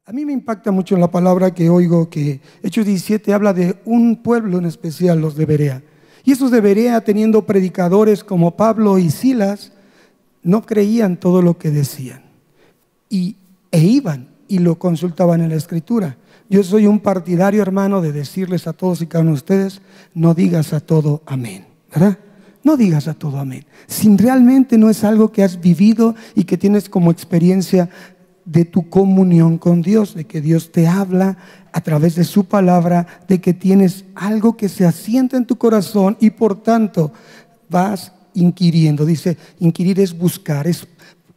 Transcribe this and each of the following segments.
A mí me impacta mucho en la palabra que oigo que Hechos 17 habla de un pueblo en especial, los de Berea. Y esos de Berea, teniendo predicadores como Pablo y Silas, no creían todo lo que decían. E iban y lo consultaban en la Escritura. Yo soy un partidario, hermano, de decirles a todos y cada uno de ustedes, no digas a todo amén, ¿verdad? No digas a todo amén. Si realmente no es algo que has vivido y que tienes como experiencia de tu comunión con Dios, de que Dios te habla a través de su palabra, de que tienes algo que se asienta en tu corazón y por tanto vas inquiriendo. Dice, inquirir es buscar, es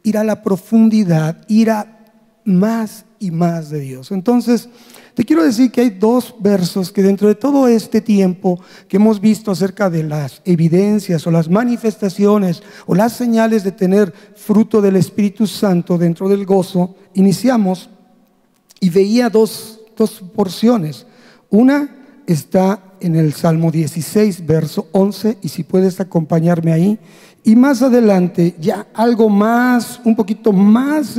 ir a la profundidad, ir a más y más de Dios. Entonces, te quiero decir que hay dos versos que dentro de todo este tiempo que hemos visto acerca de las evidencias o las manifestaciones o las señales de tener fruto del Espíritu Santo dentro del gozo, iniciamos y veía dos porciones. Una está en el Salmo 16, verso 11, y si puedes acompañarme ahí. Y más adelante, ya algo más, un poquito más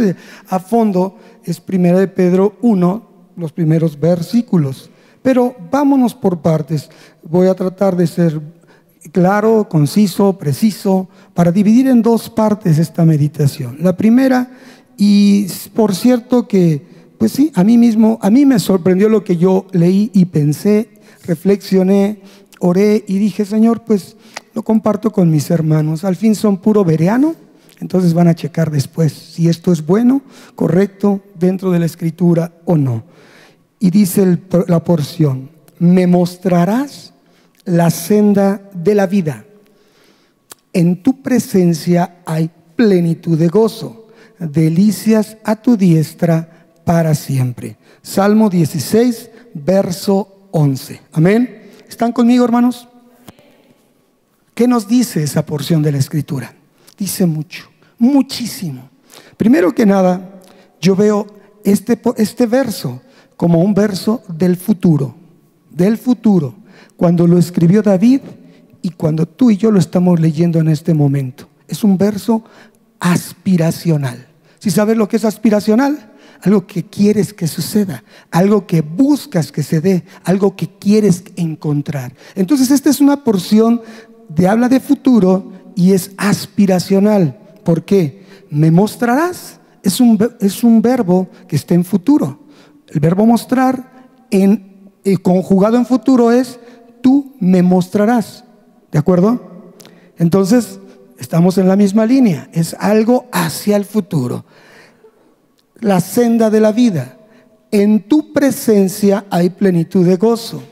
a fondo, es 1 de Pedro 1, los primeros versículos. Pero vámonos por partes. Voy a tratar de ser claro, conciso, preciso, para dividir en dos partes esta meditación. La primera, y por cierto que, pues sí, a mí me sorprendió lo que yo leí y pensé, reflexioné, oré y dije, Señor, pues lo comparto con mis hermanos. Al fin son puro bereano, entonces van a checar después si esto es bueno, correcto, dentro de la Escritura o no. Y dice la porción, me mostrarás la senda de la vida. En tu presencia hay plenitud de gozo, delicias a tu diestra para siempre. Salmo 16, verso 11. Amén. ¿Están conmigo, hermanos? ¿Qué nos dice esa porción de la Escritura? Dice mucho, muchísimo. Primero que nada, yo veo este verso como un verso del futuro, cuando lo escribió David y cuando tú y yo lo estamos leyendo en este momento. Es un verso aspiracional. ¿Sí sabes lo que es aspiracional? Algo que quieres que suceda, algo que buscas que se dé, algo que quieres encontrar. Entonces esta es una porción de habla de futuro y es aspiracional. ¿Por qué? Me mostrarás. Es un verbo que está en futuro. El verbo mostrar conjugado en futuro es tú me mostrarás. ¿De acuerdo? Entonces estamos en la misma línea. Es algo hacia el futuro. La senda de la vida. En tu presencia hay plenitud de gozo.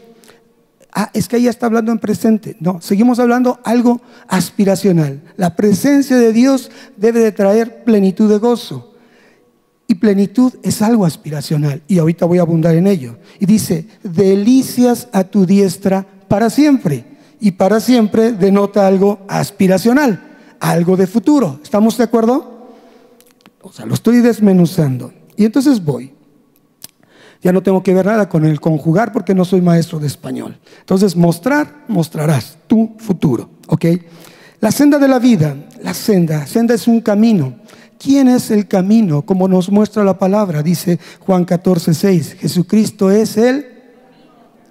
Es que ella está hablando en presente. No, seguimos hablando algo aspiracional. La presencia de Dios debe de traer plenitud de gozo. Y plenitud es algo aspiracional. Y ahorita voy a abundar en ello. Y dice, delicias a tu diestra para siempre. Y para siempre denota algo aspiracional, algo de futuro. ¿Estamos de acuerdo? O sea, lo estoy desmenuzando. Y entonces voy. Ya no tengo que ver nada con el conjugar porque no soy maestro de español. Entonces, mostrarás tu futuro. ¿Ok? La senda de la vida. La senda es un camino. ¿Quién es el camino? Como nos muestra la palabra, dice Juan 14:6. Jesucristo es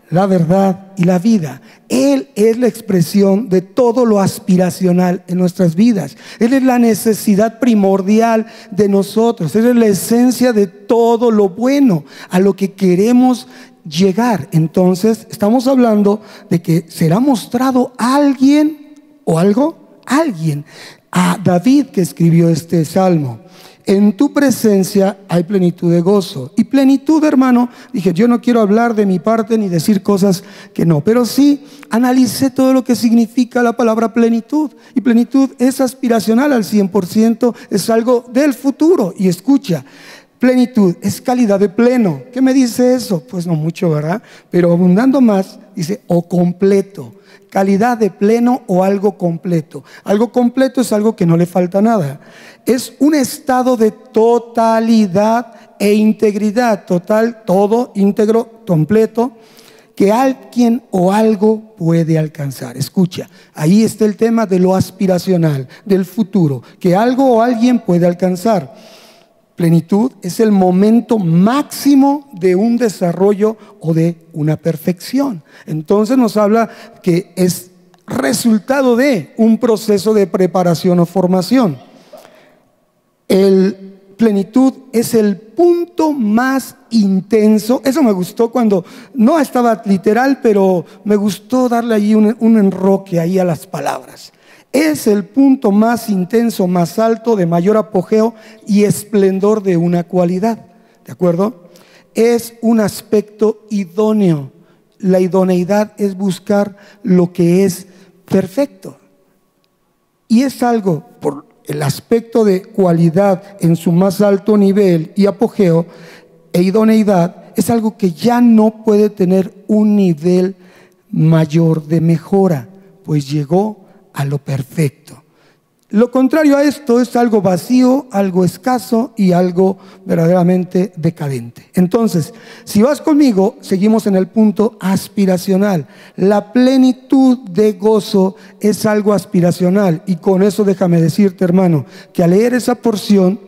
la verdad y la vida. Él es la expresión de todo lo aspiracional en nuestras vidas. Él es la necesidad primordial de nosotros. Él es la esencia de todo lo bueno, a lo que queremos llegar. Entonces, estamos hablando de que será mostrado a alguien o algo, alguien. A David, que escribió este salmo. En tu presencia hay plenitud de gozo. Y plenitud, hermano, dije, yo no quiero hablar de mi parte ni decir cosas que no, pero sí analicé todo lo que significa la palabra plenitud. Y plenitud es aspiracional al 100%, es algo del futuro. Y escucha, plenitud es calidad de pleno. ¿Qué me dice eso? Pues no mucho, ¿verdad? Pero abundando más, dice, o completo. Calidad de pleno o algo completo. Algo completo es algo que no le falta nada. Es un estado de totalidad e integridad. Total, todo, íntegro, completo, que alguien o algo puede alcanzar. Escucha, ahí está el tema de lo aspiracional, del futuro, que algo o alguien puede alcanzar. plenitud es el momento máximo de un desarrollo o de una perfección. Entonces nos habla que es resultado de un proceso de preparación o formación. El plenitud es el punto más intenso. Eso me gustó cuando no estaba literal, pero me gustó darle ahí un enroque ahí a las palabras. Es el punto más intenso, más alto, de mayor apogeo y esplendor de una cualidad. ¿De acuerdo? Es un aspecto idóneo. La idoneidad es buscar lo que es perfecto. Y es algo, por el aspecto de cualidad en su más alto nivel y apogeo e idoneidad, es algo que ya no puede tener un nivel mayor de mejora, pues llegó a lo perfecto. Lo contrario a esto es algo vacío, algo escaso y algo verdaderamente decadente. Entonces, si vas conmigo, seguimos en el punto aspiracional. La plenitud de gozo es algo aspiracional, y con eso déjame decirte, hermano, que al leer esa porción,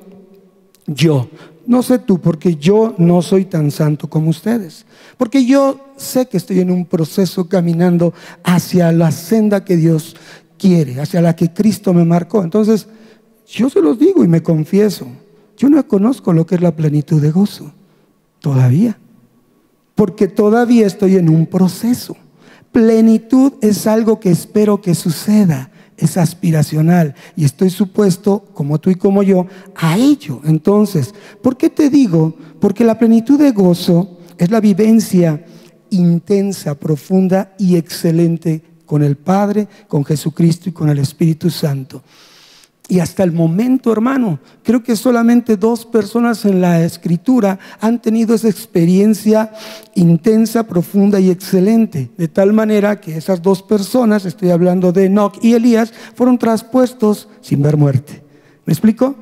yo, no sé tú, porque yo no soy tan santo como ustedes, porque yo sé que estoy en un proceso caminando hacia la senda que Dios quiere, hacia la que Cristo me marcó. Entonces, yo se los digo y me confieso, yo no conozco lo que es la plenitud de gozo, todavía, porque todavía estoy en un proceso. Plenitud es algo que espero que suceda, es aspiracional, y estoy supuesto, como tú y como yo, a ello. Entonces, ¿por qué te digo? Porque la plenitud de gozo es la vivencia intensa, profunda y excelente con el Padre, con Jesucristo y con el Espíritu Santo. Y hasta el momento, hermano, creo que solamente 2 personas en la Escritura han tenido esa experiencia intensa, profunda y excelente. De tal manera que esas 2 personas, estoy hablando de Enoc y Elías, fueron traspuestos sin ver muerte. ¿Me explico?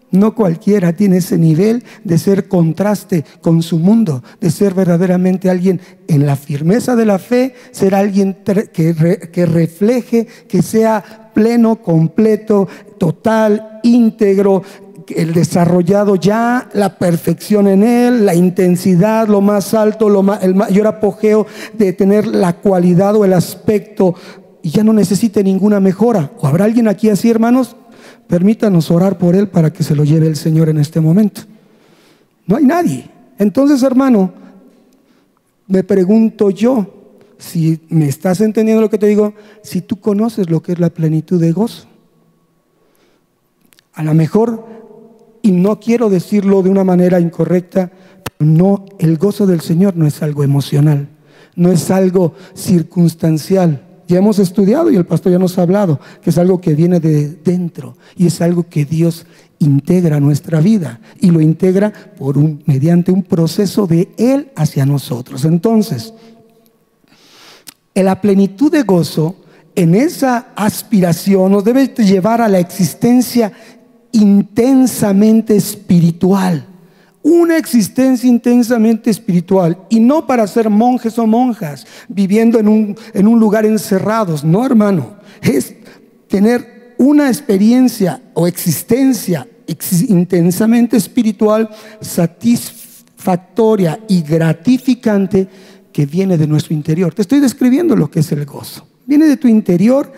No cualquiera tiene ese nivel de ser contraste con su mundo, de ser verdaderamente alguien en la firmeza de la fe, ser alguien que refleje, que sea pleno, completo, total, íntegro, el desarrollado ya, la perfección en él, la intensidad, lo más alto, el mayor apogeo de tener la cualidad o el aspecto, y ya no necesite ninguna mejora. ¿O habrá alguien aquí así, hermanos? Permítanos orar por él para que se lo lleve el Señor en este momento. No hay nadie. Entonces, hermano, me pregunto yo, si me estás entendiendo lo que te digo, si tú conoces lo que es la plenitud de gozo. A lo mejor, y no quiero decirlo de una manera incorrecta, no, el gozo del Señor no es algo emocional, no es algo circunstancial. Ya hemos estudiado y el pastor ya nos ha hablado que es algo que viene de dentro y es algo que Dios integra a nuestra vida, y lo integra mediante un proceso de Él hacia nosotros. Entonces, en la plenitud de gozo, en esa aspiración, nos debe llevar a la existencia intensamente espiritual. Una existencia intensamente espiritual, y no para ser monjes o monjas viviendo en un lugar encerrados. No, hermano, es tener una experiencia o existencia intensamente espiritual, satisfactoria y gratificante, que viene de nuestro interior. Te estoy describiendo lo que es el gozo. Viene de tu interior,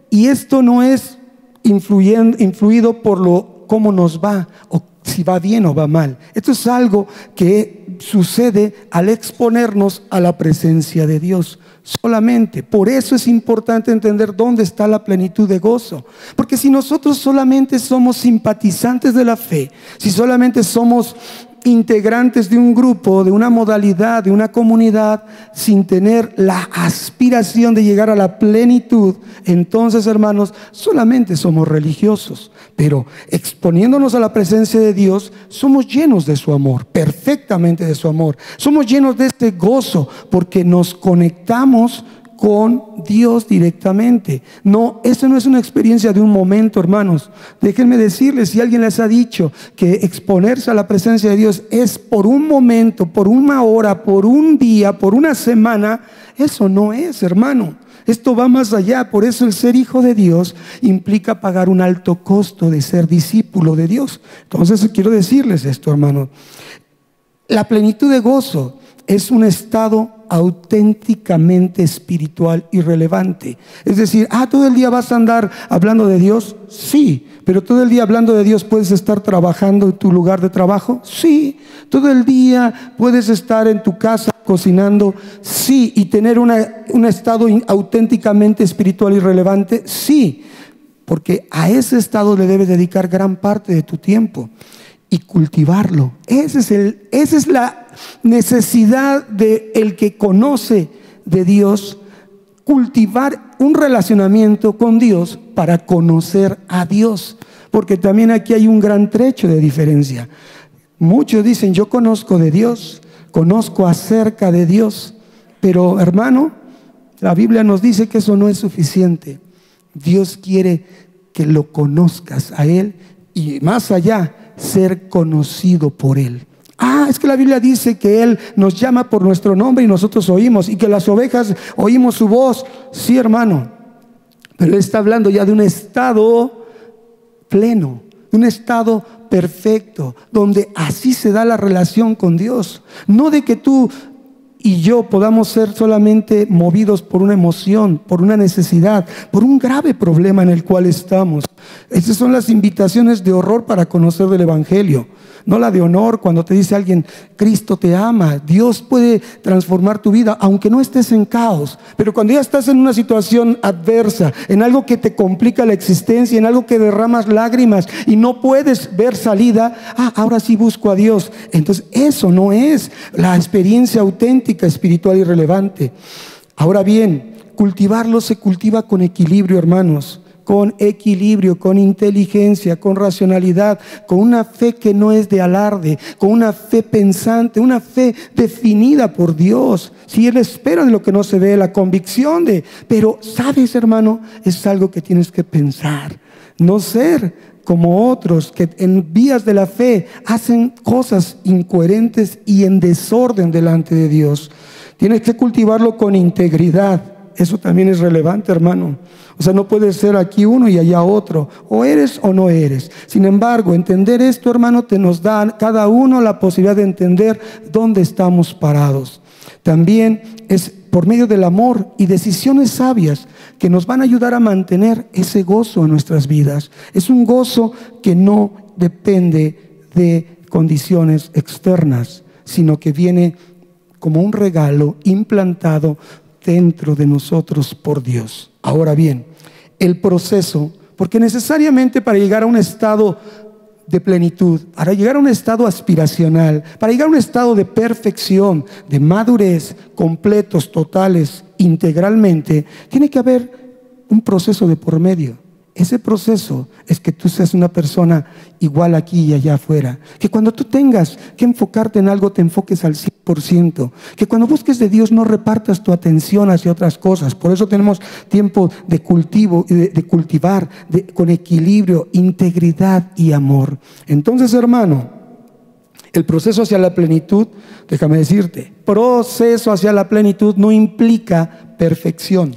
y esto no es influido por cómo nos va o si va bien o va mal. Esto es algo que sucede al exponernos a la presencia de Dios solamente. Por eso es importante entender dónde está la plenitud de gozo, porque si nosotros solamente somos simpatizantes de la fe, si solamente somos integrantes de un grupo, de una modalidad, de una comunidad, sin tener la aspiración de llegar a la plenitud, entonces, hermanos, solamente somos religiosos. Pero exponiéndonos a la presencia de Dios, somos llenos de su amor, perfectamente de su amor. Somos llenos de este gozo porque nos conectamos con Dios directamente. No, eso no es una experiencia de un momento, hermanos. Déjenme decirles, si alguien les ha dicho que exponerse a la presencia de Dios es por un momento, por una hora, por un día, por una semana, eso no es, hermano. Esto va más allá. Por eso el ser hijo de Dios implica pagar un alto costo de ser discípulo de Dios. Entonces quiero decirles esto, hermano. La plenitud de gozo es un estado auténticamente espiritual y relevante. Es decir, ¿todo el día vas a andar hablando de Dios? Sí. ¿Pero todo el día hablando de Dios puedes estar trabajando en tu lugar de trabajo? Sí. ¿Todo el día puedes estar en tu casa cocinando? Sí. ¿Y tener un estado auténticamente espiritual y relevante? Sí. Porque a ese estado le debes dedicar gran parte de tu tiempo y cultivarlo. Esa es la necesidad del que conoce de Dios, cultivar un relacionamiento con Dios para conocer a Dios. Porque también aquí hay un gran trecho de diferencia. Muchos dicen, yo conozco de Dios, conozco acerca de Dios, pero hermano, la Biblia nos dice que eso no es suficiente. Dios quiere que lo conozcas a Él y más allá, ser conocido por Él. Es que la Biblia dice que Él nos llama por nuestro nombre y nosotros oímos, y que las ovejas oímos su voz. Sí, hermano, pero Él está hablando ya de un estado pleno, de un estado perfecto, donde así se da la relación con Dios. No de que tú y yo podamos ser solamente movidos por una emoción, por una necesidad, por un grave problema en el cual estamos. Esas son las invitaciones de horror para conocer del Evangelio, no la de honor. Cuando te dice alguien, Cristo te ama, Dios puede transformar tu vida, aunque no estés en caos. Pero cuando ya estás en una situación adversa, en algo que te complica la existencia, en algo que derramas lágrimas y no puedes ver salida, ahora sí busco a Dios. Entonces eso no es la experiencia auténtica, espiritual y relevante. Ahora bien, cultivarlo se cultiva con equilibrio, hermanos. Con equilibrio, con inteligencia, con racionalidad, con una fe que no es de alarde, con una fe pensante, una fe definida por Dios. Si Él espera de lo que no se ve, la convicción pero sabes, hermano, es algo que tienes que pensar, no ser como otros que en vías de la fe hacen cosas incoherentes y en desorden delante de Dios. Tienes que cultivarlo con integridad. Eso también es relevante, hermano. O sea, no puede ser aquí uno y allá otro. O eres o no eres. Sin embargo, entender esto, hermano, nos da cada uno la posibilidad de entender dónde estamos parados. También es por medio del amor y decisiones sabias que nos van a ayudar a mantener ese gozo en nuestras vidas. Es un gozo que no depende de condiciones externas, sino que viene como un regalo implantado dentro de nosotros por Dios. Ahora bien, el proceso, porque necesariamente para llegar a un estado de plenitud, para llegar a un estado aspiracional, para llegar a un estado de perfección, de madurez, completos, totales, integralmente, tiene que haber un proceso de por medio. Ese proceso es que tú seas una persona igual aquí y allá afuera. Que cuando tú tengas que enfocarte en algo, te enfoques al 100%. Que cuando busques de Dios no repartas tu atención hacia otras cosas. Por eso tenemos tiempo de cultivo, de cultivar con equilibrio, integridad y amor. Entonces, hermano, el proceso hacia la plenitud, déjame decirte, proceso hacia la plenitud no implica perfección,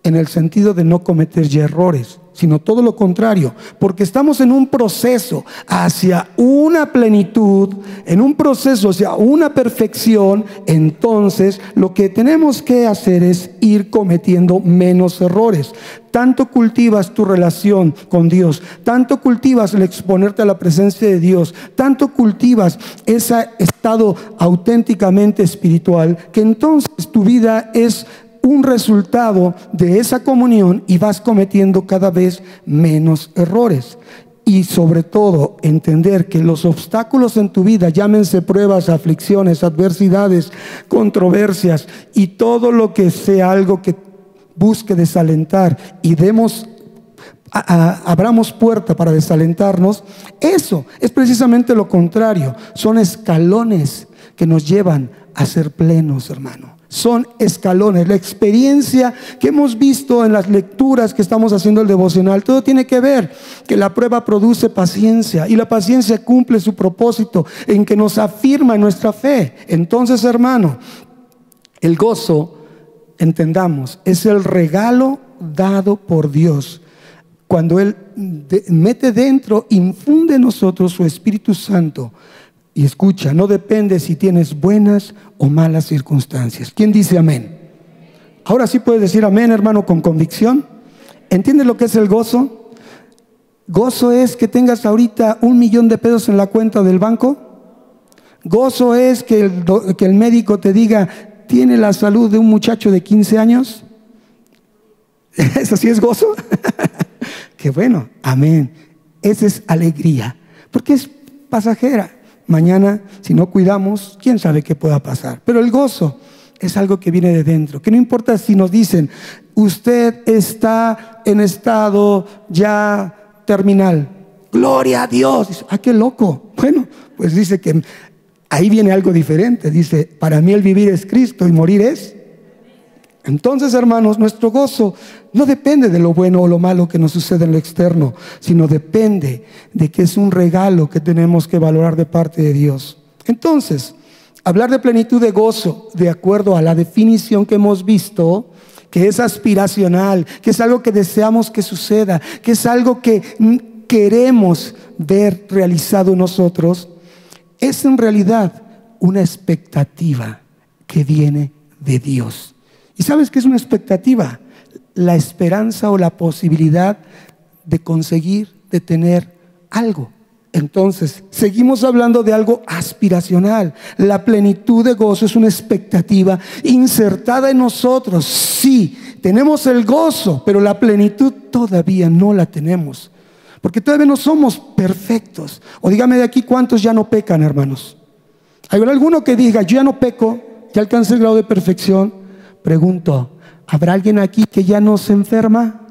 en el sentido de no cometer ya errores, sino todo lo contrario, porque estamos en un proceso hacia una plenitud, en un proceso hacia una perfección. Entonces lo que tenemos que hacer es ir cometiendo menos errores. Tanto cultivas tu relación con Dios, tanto cultivas el exponerte a la presencia de Dios, tanto cultivas ese estado auténticamente espiritual, que entonces tu vida es un resultado de esa comunión y vas cometiendo cada vez menos errores. Y sobre todo entender que los obstáculos en tu vida, llámense pruebas, aflicciones, adversidades, controversias y todo lo que sea algo que busque desalentar y abramos puerta para desalentarnos, eso es precisamente lo contrario. Son escalones que nos llevan a ser plenos, hermano. Son escalones. La experiencia que hemos visto en las lecturas que estamos haciendo el devocional, todo tiene que ver que la prueba produce paciencia y la paciencia cumple su propósito en que nos afirma en nuestra fe. Entonces, hermano, el gozo entendamos, es el regalo dado por Dios. Cuando Él mete dentro, infunde en nosotros su Espíritu Santo. Y escucha, no depende si tienes buenas o malas circunstancias. ¿Quién dice amén? Ahora sí puedes decir amén, hermano, con convicción. ¿Entiendes lo que es el gozo? Gozo es que tengas ahorita $1,000,000 en la cuenta del banco. Gozo es que el médico te diga, tiene la salud de un muchacho de 15 años. ¿Eso sí es gozo? Qué bueno, amén. Esa es alegría, porque es pasajera. Mañana, si no cuidamos, quién sabe qué pueda pasar. Pero el gozo es algo que viene de dentro, que no importa si nos dicen, usted está en estado ya terminal. Gloria a Dios. Dice, qué loco. Bueno, pues dice que ahí viene algo diferente. Dice, para mí el vivir es Cristo y morir es. Entonces, hermanos, nuestro gozo no depende de lo bueno o lo malo que nos sucede en lo externo, sino depende de que es un regalo que tenemos que valorar de parte de Dios. Entonces, hablar de plenitud de gozo, de acuerdo a la definición que hemos visto, que es aspiracional, que es algo que deseamos que suceda, que es algo que queremos ver realizado en nosotros, es en realidad una expectativa que viene de Dios. ¿Y sabes qué es una expectativa? La esperanza o la posibilidad de conseguir, de tener algo. Entonces, seguimos hablando de algo aspiracional. La plenitud de gozo es una expectativa insertada en nosotros. Sí, tenemos el gozo, pero la plenitud todavía no la tenemos, porque todavía no somos perfectos. O dígame de aquí, ¿cuántos ya no pecan, hermanos? ¿Hay alguno que diga, yo ya no peco, ya alcancé el grado de perfección? Pregunto, ¿habrá alguien aquí que ya no se enferma?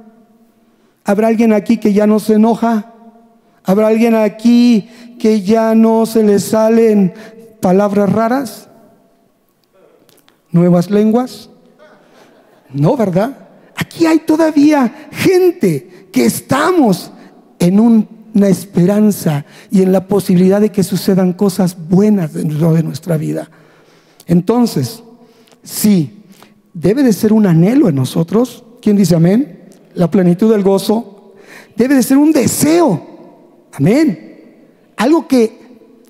¿Habrá alguien aquí que ya no se enoja? ¿Habrá alguien aquí que ya no se le salen palabras raras? ¿Nuevas lenguas? No, ¿verdad? Aquí hay todavía gente que estamos en una esperanza y en la posibilidad de que sucedan cosas buenas dentro de nuestra vida. Entonces, sí, debe de ser un anhelo en nosotros. ¿Quién dice amén? La plenitud del gozo debe de ser un deseo. Amén. Algo que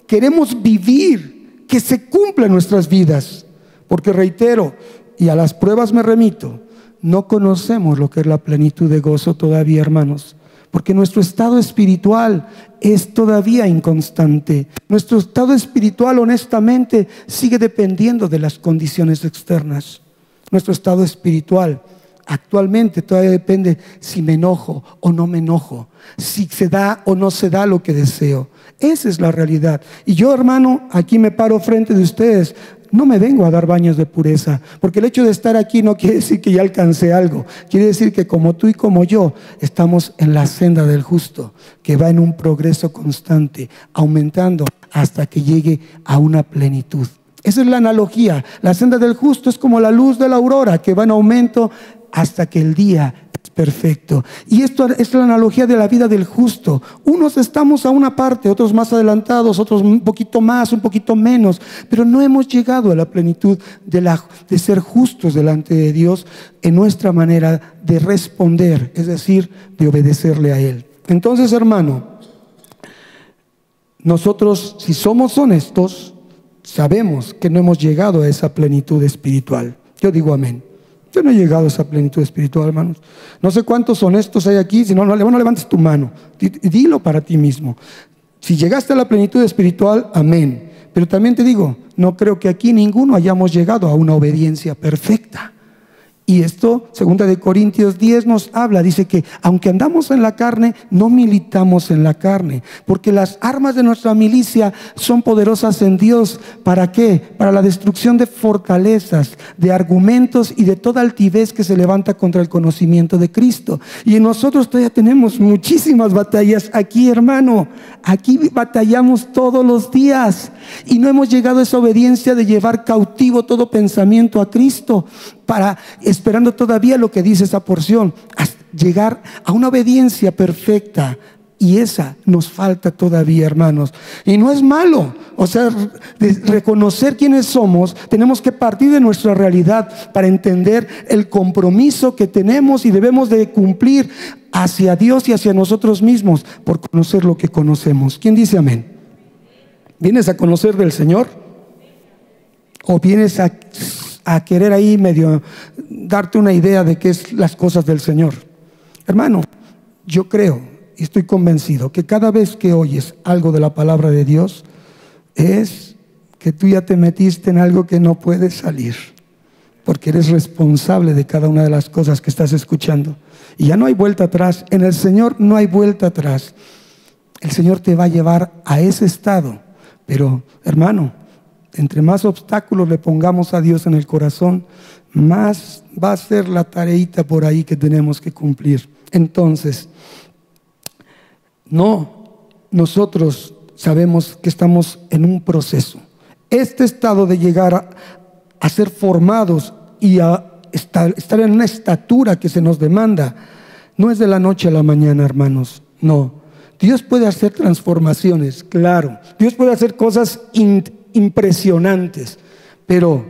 queremos vivir, que se cumpla en nuestras vidas. Porque reitero, y a las pruebas me remito, no conocemos lo que es la plenitud de gozo todavía, hermanos. Porque nuestro estado espiritual es todavía inconstante. Nuestro estado espiritual, honestamente, sigue dependiendo de las condiciones externas. Nuestro estado espiritual actualmente todavía depende si me enojo o no me enojo, si se da o no se da lo que deseo. Esa es la realidad. Y yo, hermano, aquí me paro frente de ustedes. No me vengo a dar baños de pureza, porque el hecho de estar aquí no quiere decir que ya alcancé algo. Quiere decir que como tú y como yo estamos en la senda del justo, que va en un progreso constante, aumentando hasta que llegue a una plenitud. Esa es la analogía. La senda del justo es como la luz de la aurora, que va en aumento hasta que el día es perfecto. Y esto es la analogía de la vida del justo. Unos estamos a una parte, otros más adelantados, otros un poquito más, un poquito menos, pero no hemos llegado a la plenitud de ser justos delante de Dios en nuestra manera de responder, es decir, de obedecerle a Él. Entonces, hermano, nosotros, si somos honestos, sabemos que no hemos llegado a esa plenitud espiritual. Yo digo amén. Yo no he llegado a esa plenitud espiritual, hermanos. No sé cuántos honestos hay aquí. Si no, no levantes tu mano. Dilo para ti mismo. Si llegaste a la plenitud espiritual, amén. Pero también te digo, no creo que aquí ninguno hayamos llegado a una obediencia perfecta. Y esto, 2 Corintios 10 nos habla, dice que aunque andamos en la carne, no militamos en la carne, porque las armas de nuestra milicia son poderosas en Dios. ¿Para qué? Para la destrucción de fortalezas, de argumentos y de toda altivez que se levanta contra el conocimiento de Cristo. Y nosotros todavía tenemos muchísimas batallas aquí, hermano. Aquí batallamos todos los días y no hemos llegado a esa obediencia de llevar cautivo todo pensamiento a Cristo, esperando todavía lo que dice esa porción, hasta llegar a una obediencia perfecta Y esa nos falta todavía, hermanos. Y no es malo. O sea, de reconocer quiénes somos, tenemos que partir de nuestra realidad para entender el compromiso que tenemos y debemos de cumplir hacia Dios y hacia nosotros mismos por conocer lo que conocemos. ¿Quién dice amén? ¿Vienes a conocer del Señor? ¿O vienes a querer ahí medio darte una idea de qué es las cosas del Señor? Hermano, yo creo y estoy convencido que cada vez que oyes algo de la palabra de Dios, es que tú ya te metiste en algo que no puedes salir, porque eres responsable de cada una de las cosas que estás escuchando. Y ya no hay vuelta atrás. En el Señor no hay vuelta atrás. El Señor te va a llevar a ese estado. Pero, hermano, entre más obstáculos le pongamos a Dios en el corazón, más va a ser la tareita por ahí que tenemos que cumplir. Entonces, nosotros sabemos que estamos en un proceso. Este estado de llegar a ser formados y a estar en una estatura que se nos demanda, no es de la noche a la mañana, hermanos. No. Dios puede hacer transformaciones, claro. Dios puede hacer cosas impresionantes, pero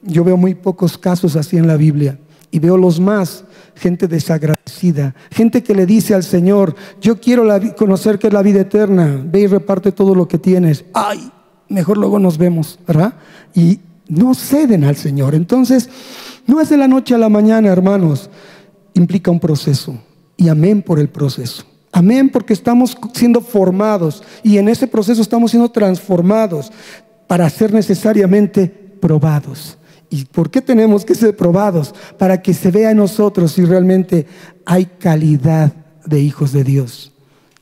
yo veo muy pocos casos así en la Biblia. Y veo los más, gente desagradecida, gente que le dice al Señor: yo quiero conocer qué es la vida eterna, ve y reparte todo lo que tienes. Ay, mejor luego nos vemos, ¿verdad? Y no ceden al Señor. Entonces, no es de la noche a la mañana, hermanos. Implica un proceso. Y amén por el proceso. Amén, porque estamos siendo formados y en ese proceso estamos siendo transformados para ser necesariamente probados. ¿Y por qué tenemos que ser probados? Para que se vea en nosotros si realmente hay calidad de hijos de Dios.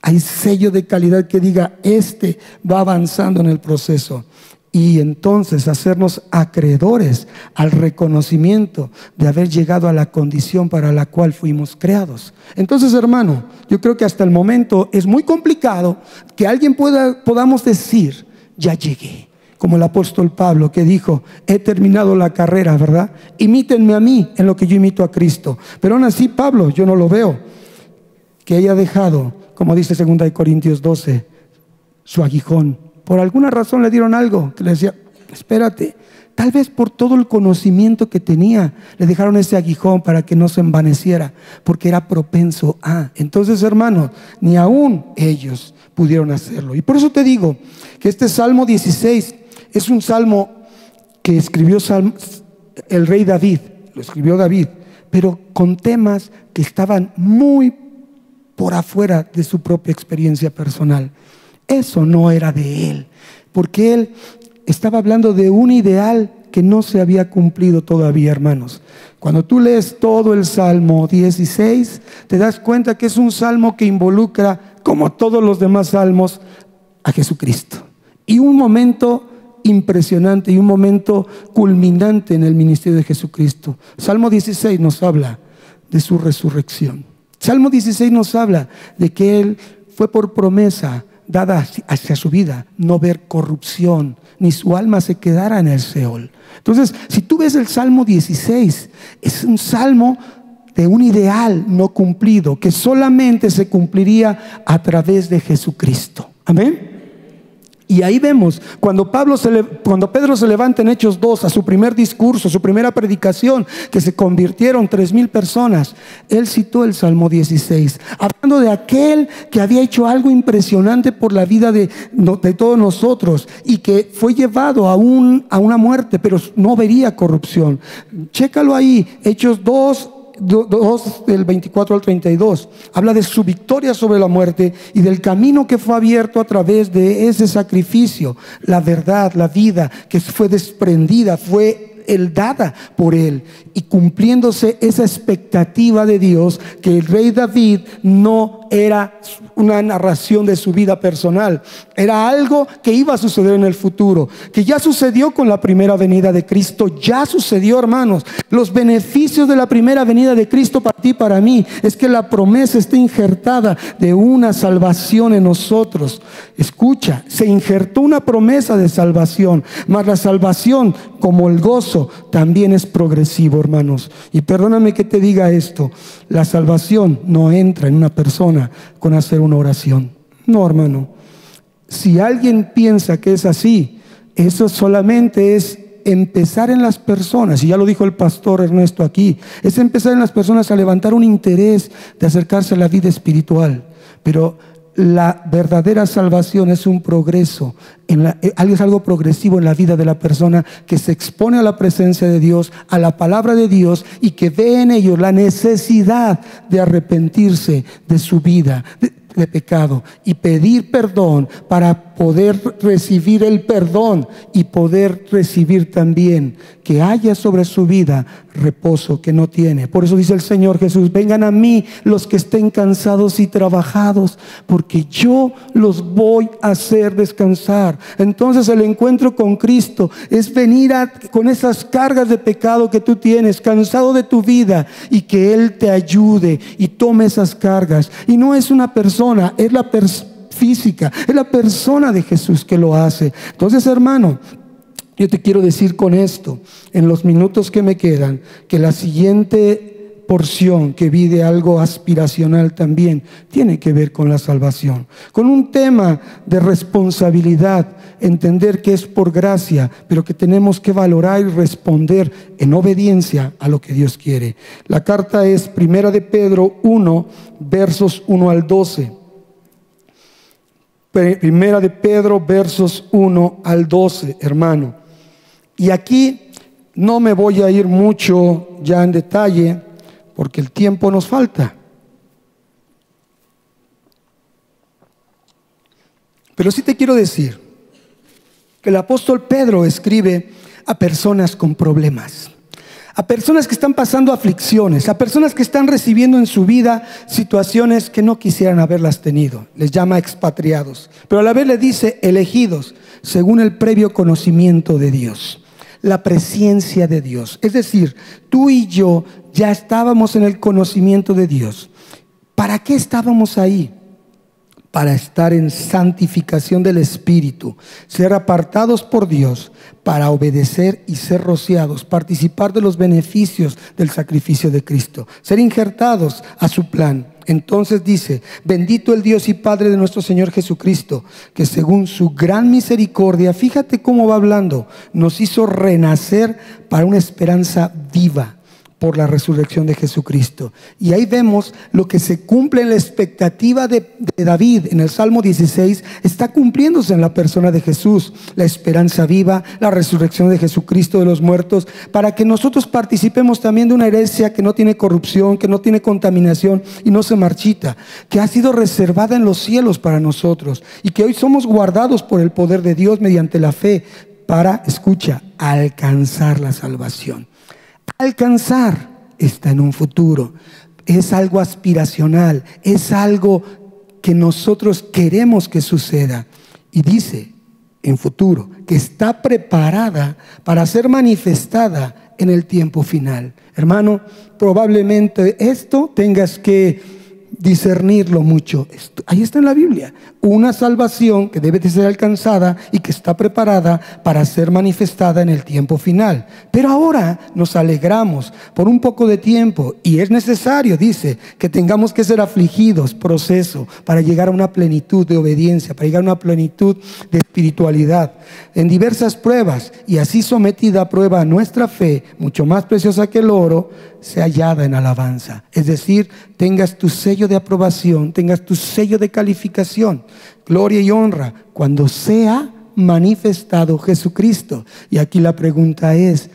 Hay sello de calidad que diga: este va avanzando en el proceso. Y entonces hacernos acreedores al reconocimiento de haber llegado a la condición para la cual fuimos creados. Entonces, hermano, yo creo que hasta el momento es muy complicado que alguien podamos decir: ya llegué. Como el apóstol Pablo, que dijo: he terminado la carrera, ¿verdad? Imítenme a mí en lo que yo imito a Cristo. Pero aún así, Pablo, yo no lo veo que haya dejado, como dice 2 Corintios 12, su aguijón. Por alguna razón le dieron algo que le decía: espérate. Tal vez por todo el conocimiento que tenía, le dejaron ese aguijón para que no se envaneciera, porque era propenso a. Entonces, hermanos, ni aún ellos pudieron hacerlo. Y por eso te digo que este Salmo 16 es un salmo que escribió el rey David, lo escribió David, pero con temas que estaban muy por afuera de su propia experiencia personal. Eso no era de él, porque él estaba hablando de un ideal que no se había cumplido todavía, hermanos. Cuando tú lees todo el Salmo 16, te das cuenta que es un salmo que involucra, como todos los demás salmos, a Jesucristo. Y un momento impresionante y un momento culminante en el ministerio de Jesucristo. Salmo 16 nos habla de su resurrección. Salmo 16 nos habla de que Él fue por promesa dada hacia su vida no ver corrupción, ni su alma se quedara en el Seol. Entonces, si tú ves el Salmo 16, es un salmo de un ideal no cumplido, que solamente se cumpliría a través de Jesucristo. Amén. Y ahí vemos, cuando Pedro se levanta en Hechos 2 a su primer discurso, su primera predicación, que se convirtieron 3,000 personas, él citó el Salmo 16, hablando de aquel que había hecho algo impresionante por la vida de todos nosotros y que fue llevado a una muerte, pero no vería corrupción. Chécalo ahí, Hechos 2 del 24 al 32, habla de su victoria sobre la muerte y del camino que fue abierto a través de ese sacrificio, la verdad, la vida que fue desprendida, fue dada por él, y cumpliéndose esa expectativa de Dios, que el rey David no era una narración de su vida personal, era algo que iba a suceder en el futuro, que ya sucedió con la primera venida de Cristo. Ya sucedió, hermanos. Los beneficios de la primera venida de Cristo para ti y para mí es que la promesa está injertada de una salvación en nosotros. Escucha, se injertó una promesa de salvación, mas la salvación, como el gozo gozo también es progresivo, hermanos. Y perdóname que te diga esto, la salvación no entra en una persona con hacer una oración. No, hermano. Si alguien piensa que es así, eso solamente es empezar en las personas, y ya lo dijo el pastor Ernesto aquí, es empezar en las personas a levantar un interés de acercarse a la vida espiritual. Pero la verdadera salvación es un progreso, es algo progresivo en la vida de la persona que se expone a la presencia de Dios, a la palabra de Dios, y que ve en ellos la necesidad de arrepentirse de su vida de pecado y pedir perdón para poder recibir el perdón y poder recibir también que haya sobre su vida reposo que no tiene. Por eso dice el Señor Jesús: vengan a mí los que estén cansados y trabajados, porque yo los voy a hacer descansar. Entonces el encuentro con Cristo es venir con esas cargas de pecado que tú tienes, cansado de tu vida, y que Él te ayude y tome esas cargas. Y no es una persona, es la física, es la persona de Jesús que lo hace. Entonces, hermano, yo te quiero decir con esto, en los minutos que me quedan, que la siguiente porción que vi de algo aspiracional también tiene que ver con la salvación, con un tema de responsabilidad, entender que es por gracia, pero que tenemos que valorar y responder en obediencia a lo que Dios quiere. La carta es 1 de Pedro 1, versos 1 al 12. Primera de Pedro, versos 1 al 12, hermano. Y aquí no me voy a ir mucho ya en detalle, porque el tiempo nos falta. Pero sí te quiero decir que el apóstol Pedro escribe a personas con problemas, a personas que están pasando aflicciones, a personas que están recibiendo en su vida situaciones que no quisieran haberlas tenido. Les llama expatriados, pero a la vez le dice elegidos según el previo conocimiento de Dios, la presencia de Dios. Es decir, tú y yo ya estábamos en el conocimiento de Dios. ¿Para qué estábamos ahí? Para estar en santificación del Espíritu, ser apartados por Dios para obedecer y ser rociados, participar de los beneficios del sacrificio de Cristo, ser injertados a su plan. Entonces dice: bendito el Dios y Padre de nuestro Señor Jesucristo, que según su gran misericordia, fíjate cómo va hablando, nos hizo renacer para una esperanza viva por la resurrección de Jesucristo. Y ahí vemos lo que se cumple en la expectativa de David en el Salmo 16, está cumpliéndose en la persona de Jesús, la esperanza viva, la resurrección de Jesucristo de los muertos, para que nosotros participemos también de una herencia que no tiene corrupción, que no tiene contaminación y no se marchita, que ha sido reservada en los cielos para nosotros, y que hoy somos guardados por el poder de Dios mediante la fe para, escucha, alcanzar la salvación. Alcanzar está en un futuro, es algo aspiracional, es algo que nosotros queremos que suceda. Y dice en futuro que está preparada para ser manifestada en el tiempo final. Hermano, probablemente esto tengas que discernirlo mucho. Ahí está en la Biblia, una salvación que debe de ser alcanzada y que está preparada para ser manifestada en el tiempo final. Pero ahora nos alegramos por un poco de tiempo, y es necesario, dice, que tengamos que ser afligidos, proceso, para llegar a una plenitud de obediencia, para llegar a una plenitud de espiritualidad, en diversas pruebas, y así sometida a prueba nuestra fe, mucho más preciosa que el oro, sea hallada en alabanza. Es decir, tengas tu sello de aprobación, tengas tu sello de calificación, gloria y honra, cuando sea manifestado Jesucristo. Y aquí la pregunta es: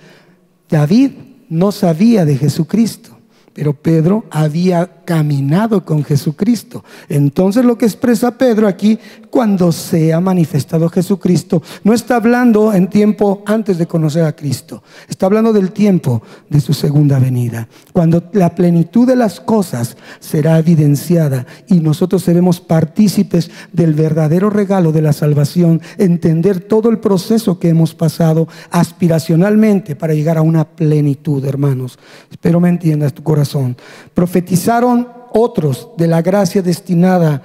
David no sabía de Jesucristo, pero Pedro había caminado con Jesucristo. Entonces lo que expresa Pedro aquí, cuando sea manifestado Jesucristo, no está hablando en tiempo antes de conocer a Cristo, está hablando del tiempo de su segunda venida, cuando la plenitud de las cosas será evidenciada y nosotros seremos partícipes del verdadero regalo de la salvación, entender todo el proceso que hemos pasado aspiracionalmente para llegar a una plenitud, hermanos. Espero me entiendas tu corazón. Profetizaron otros de la gracia destinada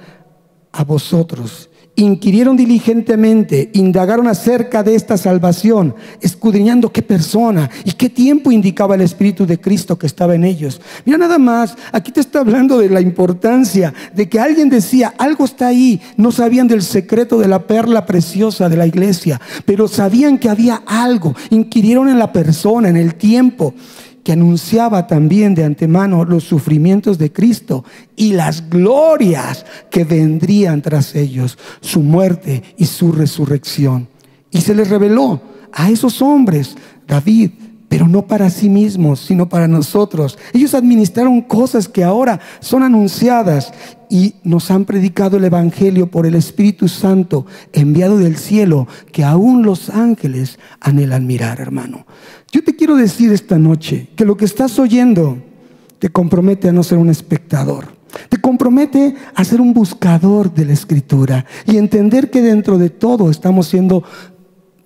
a vosotros, inquirieron diligentemente, indagaron acerca de esta salvación, escudriñando qué persona y qué tiempo indicaba el Espíritu de Cristo que estaba en ellos. Mira nada más, aquí te está hablando de la importancia de que alguien decía, algo está ahí. No sabían del secreto de la perla preciosa de la iglesia, pero sabían que había algo. Inquirieron en la persona, en el tiempo, que anunciaba también de antemano los sufrimientos de Cristo y las glorias que vendrían tras ellos, su muerte y su resurrección. Y se les reveló a esos hombres, David, pero no para sí mismos, sino para nosotros. Ellos administraron cosas que ahora son anunciadas y nos han predicado el Evangelio por el Espíritu Santo enviado del cielo, que aún los ángeles anhelan mirar, hermano. Yo te quiero decir esta noche que lo que estás oyendo te compromete a no ser un espectador. Te compromete a ser un buscador de la Escritura y entender que dentro de todo estamos siendo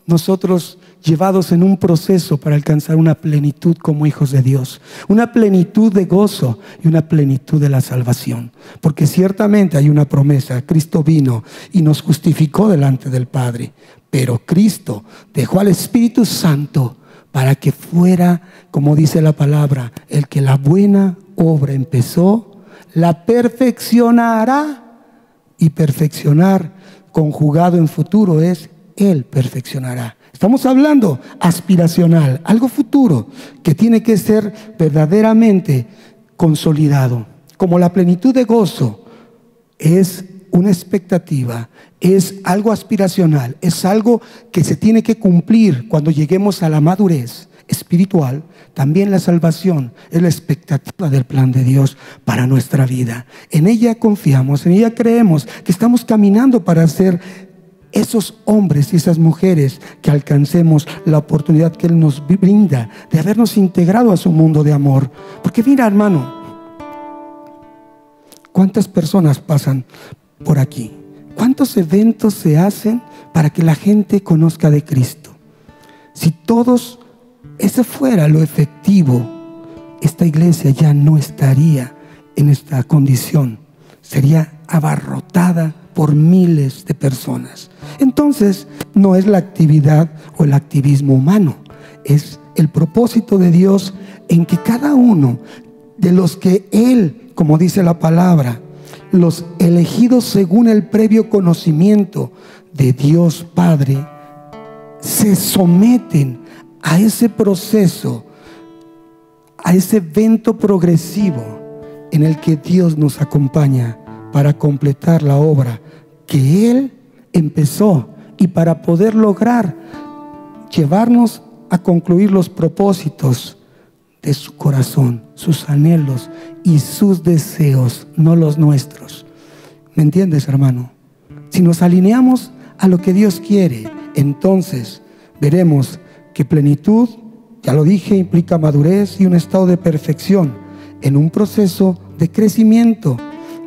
nosotros llevados en un proceso para alcanzar una plenitud como hijos de Dios, una plenitud de gozo y una plenitud de la salvación. Porque ciertamente hay una promesa: Cristo vino y nos justificó delante del Padre, pero Cristo dejó al Espíritu Santo para que fuera, como dice la palabra, el que la buena obra empezó, la perfeccionará. Y perfeccionar, conjugado en futuro, es Él perfeccionará. Estamos hablando aspiracional, algo futuro que tiene que ser verdaderamente consolidado. Como la plenitud de gozo es una expectativa, es algo aspiracional, es algo que se tiene que cumplir cuando lleguemos a la madurez espiritual. También la salvación es la expectativa del plan de Dios para nuestra vida. En ella confiamos, en ella creemos que estamos caminando para ser esos hombres y esas mujeres que alcancemos la oportunidad que Él nos brinda de habernos integrado a su mundo de amor. Porque mira, hermano, ¿cuántas personas pasan por aquí? ¿Cuántos eventos se hacen para que la gente conozca de Cristo? Si todos ese fuera lo efectivo, esta iglesia ya no estaría en esta condición. Sería abarrotada por miles de personas. Entonces, no es la actividad o el activismo humano, es el propósito de Dios en que cada uno de los que Él, como dice la palabra, los elegidos según el previo conocimiento de Dios Padre, se someten a ese proceso, a ese evento progresivo en el que Dios nos acompaña para completar la obra que Él empezó y para poder lograr llevarnos a concluir los propósitos de su corazón, sus anhelos y sus deseos, no los nuestros. ¿Me entiendes, hermano? Si nos alineamos a lo que Dios quiere, entonces veremos que plenitud, ya lo dije, implica madurez y un estado de perfección en un proceso de crecimiento,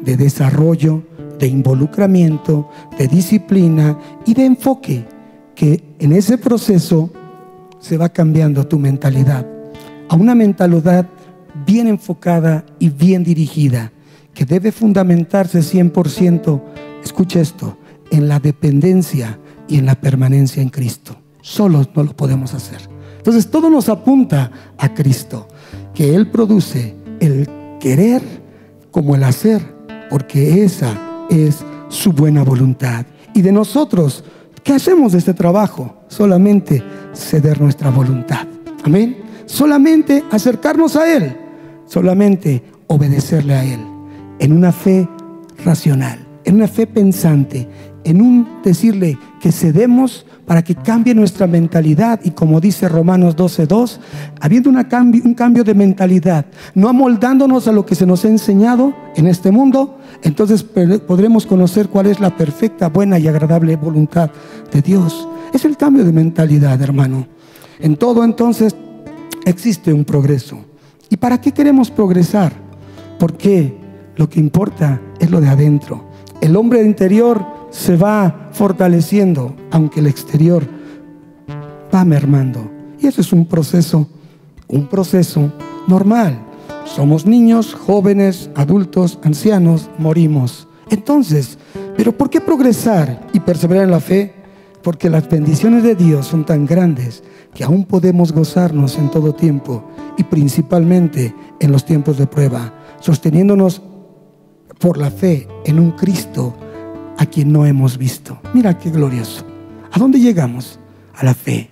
de desarrollo, de involucramiento, de disciplina y de enfoque, que en ese proceso se va cambiando tu mentalidad a una mentalidad bien enfocada y bien dirigida, que debe fundamentarse 100%, escucha esto, en la dependencia y en la permanencia en Cristo. Solos no lo podemos hacer. Entonces todo nos apunta a Cristo, que Él produce el querer como el hacer, porque esa es su buena voluntad. Y de nosotros, ¿qué hacemos de este trabajo? Solamente ceder nuestra voluntad. Amén. Solamente acercarnos a Él, solamente obedecerle a Él, en una fe racional, en una fe pensante, en un decirle que cedemos para que cambie nuestra mentalidad. Y como dice Romanos 12:2, habiendo un cambio de mentalidad, no amoldándonos a lo que se nos ha enseñado en este mundo, entonces podremos conocer cuál es la perfecta, buena y agradable voluntad de Dios. Es el cambio de mentalidad, hermano. En todo, entonces, existe un progreso. ¿Y para qué queremos progresar? Porque lo que importa es lo de adentro. El hombre interior se va fortaleciendo, aunque el exterior va mermando. Y eso es un proceso normal. Somos niños, jóvenes, adultos, ancianos, morimos. Entonces, Pero ¿por qué progresar y perseverar en la fe? Porque las bendiciones de Dios son tan grandes que aún podemos gozarnos en todo tiempo, y principalmente en los tiempos de prueba, sosteniéndonos por la fe en un Cristo a quien no hemos visto. Mira qué glorioso. ¿A dónde llegamos? A la fe.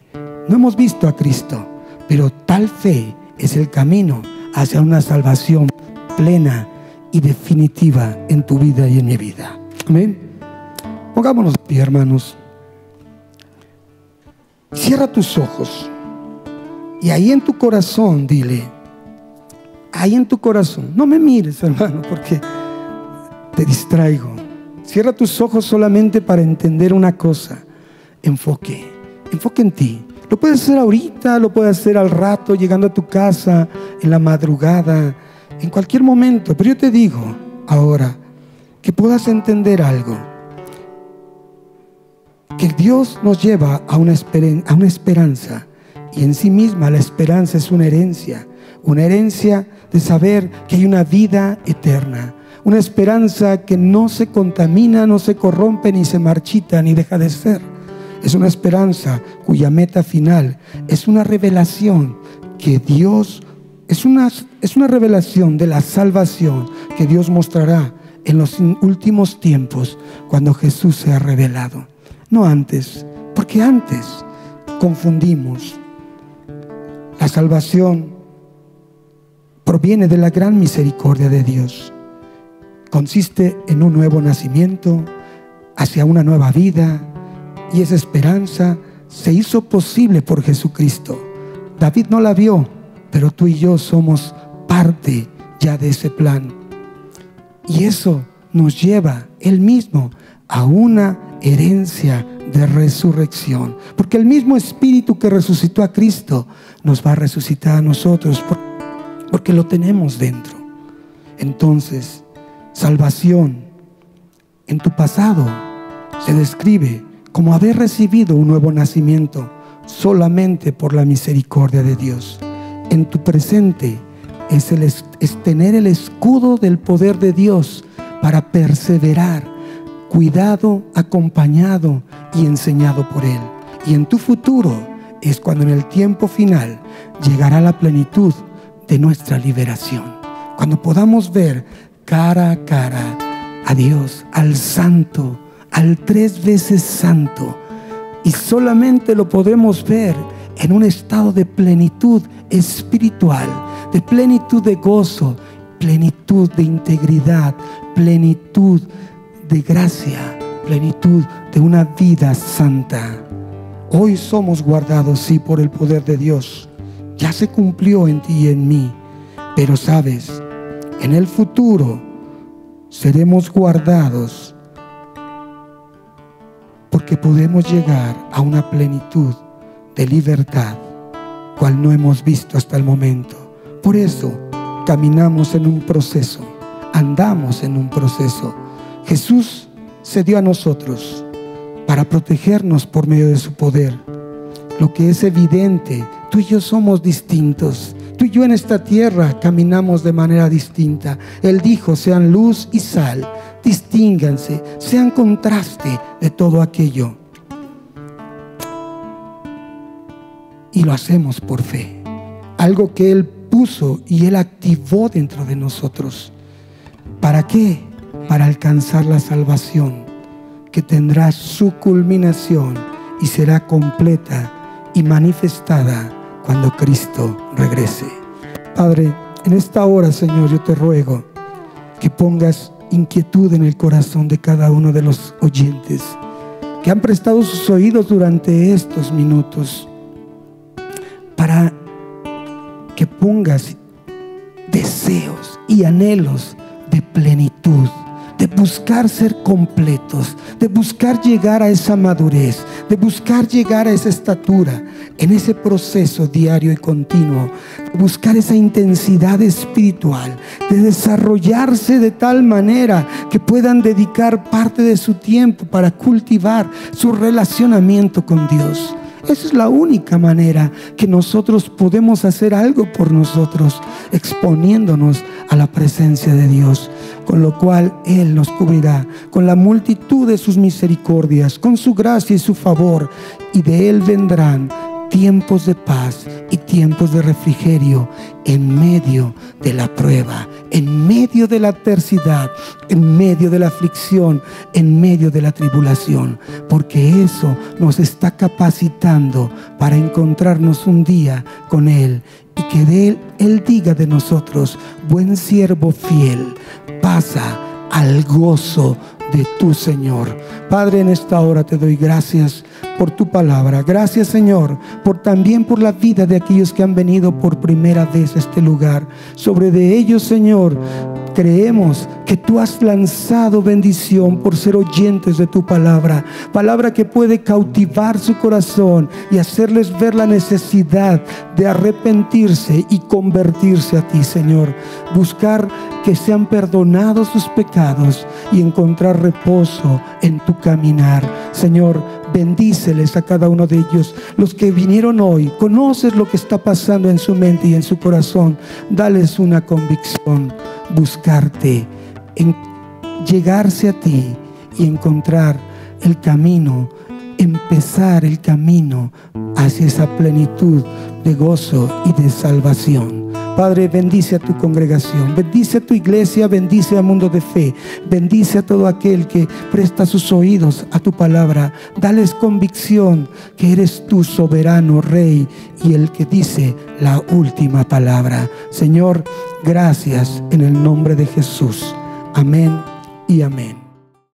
No hemos visto a Cristo, pero tal fe es el camino hacia una salvación plena y definitiva en tu vida y en mi vida. Amén. Pongámonos de pie, hermanos. Cierra tus ojos y ahí en tu corazón dile, ahí en tu corazón, no me mires, hermano, porque te distraigo. Cierra tus ojos solamente para entender una cosa. Enfoque en ti. Lo puedes hacer ahorita, lo puedes hacer al rato, llegando a tu casa, en la madrugada, en cualquier momento. Pero yo te digo ahora que puedas entender algo, que Dios nos lleva a una esperanza, y en sí misma la esperanza es una herencia de saber que hay una vida eterna, una esperanza que no se contamina, no se corrompe, ni se marchita, ni deja de ser. Es una esperanza cuya meta final es una revelación que Dios, es una revelación de la salvación que Dios mostrará en los últimos tiempos, cuando Jesús sea revelado. No antes, porque antes confundimos. La salvación proviene de la gran misericordia de Dios. Consiste en un nuevo nacimiento hacia una nueva vida, y esa esperanza se hizo posible por Jesucristo. David no la vio, pero tú y yo somos parte ya de ese plan. Y eso nos lleva Él mismo a una herencia de resurrección, porque el mismo Espíritu que resucitó a Cristo nos va a resucitar a nosotros, porque lo tenemos dentro. Entonces, salvación en tu pasado se describe como haber recibido un nuevo nacimiento solamente por la misericordia de Dios. En tu presente es tener el escudo del poder de Dios para perseverar, cuidado, acompañado y enseñado por Él. Y en tu futuro es cuando en el tiempo final llegará la plenitud de nuestra liberación, cuando podamos ver cara a cara a Dios, al Santo, al 3 veces Santo, y solamente lo podemos ver en un estado de plenitud espiritual, de plenitud de gozo, plenitud de integridad, plenitud de gracia, plenitud de una vida santa. Hoy somos guardados, sí, por el poder de Dios. Ya se cumplió en ti y en mí, pero sabes, en el futuro seremos guardados, porque podemos llegar a una plenitud de libertad, cual no hemos visto hasta el momento. Por eso caminamos en un proceso, andamos en un proceso. Jesús se dio a nosotros para protegernos por medio de su poder. Lo que es evidente, tú y yo somos distintos. Tú y yo en esta tierra caminamos de manera distinta. Él dijo: sean luz y sal, distínganse, sean contraste de todo aquello. Y lo hacemos por fe, algo que Él puso y Él activó dentro de nosotros. ¿Para qué? Para alcanzar la salvación, que tendrá su culminación y será completa y manifestada cuando Cristo regrese. Padre, en esta hora, Señor, yo te ruego que pongas inquietud en el corazón de cada uno de los oyentes que han prestado sus oídos durante estos minutos, para que pongas deseos y anhelos de plenitud, de buscar ser completos, de buscar llegar a esa madurez, de buscar llegar a esa estatura, en ese proceso diario y continuo, de buscar esa intensidad espiritual, de desarrollarse de tal manera que puedan dedicar parte de su tiempo para cultivar su relacionamiento con Dios. Esa es la única manera que nosotros podemos hacer algo por nosotros, exponiéndonos a la presencia de Dios, con lo cual Él nos cubrirá con la multitud de sus misericordias, con su gracia y su favor, y de Él vendrán tiempos de paz y tiempos de refrigerio en medio de la prueba, en medio de la adversidad, en medio de la aflicción, en medio de la tribulación, porque eso nos está capacitando para encontrarnos un día con Él y que Él diga de nosotros: buen siervo fiel, pasa al gozo de tu Señor. Padre, en esta hora te doy gracias por tu palabra. Gracias, Señor, también por la vida de aquellos que han venido por primera vez a este lugar. Sobre de ellos, Señor, creemos que tú has lanzado bendición por ser oyentes de tu palabra, palabra que puede cautivar su corazón y hacerles ver la necesidad de arrepentirse y convertirse a ti, Señor. Buscar que sean perdonados sus pecados y encontrar reposo en tu caminar. Señor, bendíceles a cada uno de ellos. Los que vinieron hoy, conoces lo que está pasando en su mente y en su corazón. Dales una convicción: buscarte, en llegarse a ti y encontrar el camino, empezar el camino hacia esa plenitud de gozo y de salvación. Padre, bendice a tu congregación, bendice a tu iglesia, bendice al mundo de fe, bendice a todo aquel que presta sus oídos a tu palabra. Dales convicción que eres tu soberano Rey y el que dice la última palabra. Señor, gracias en el nombre de Jesús. Amén y amén.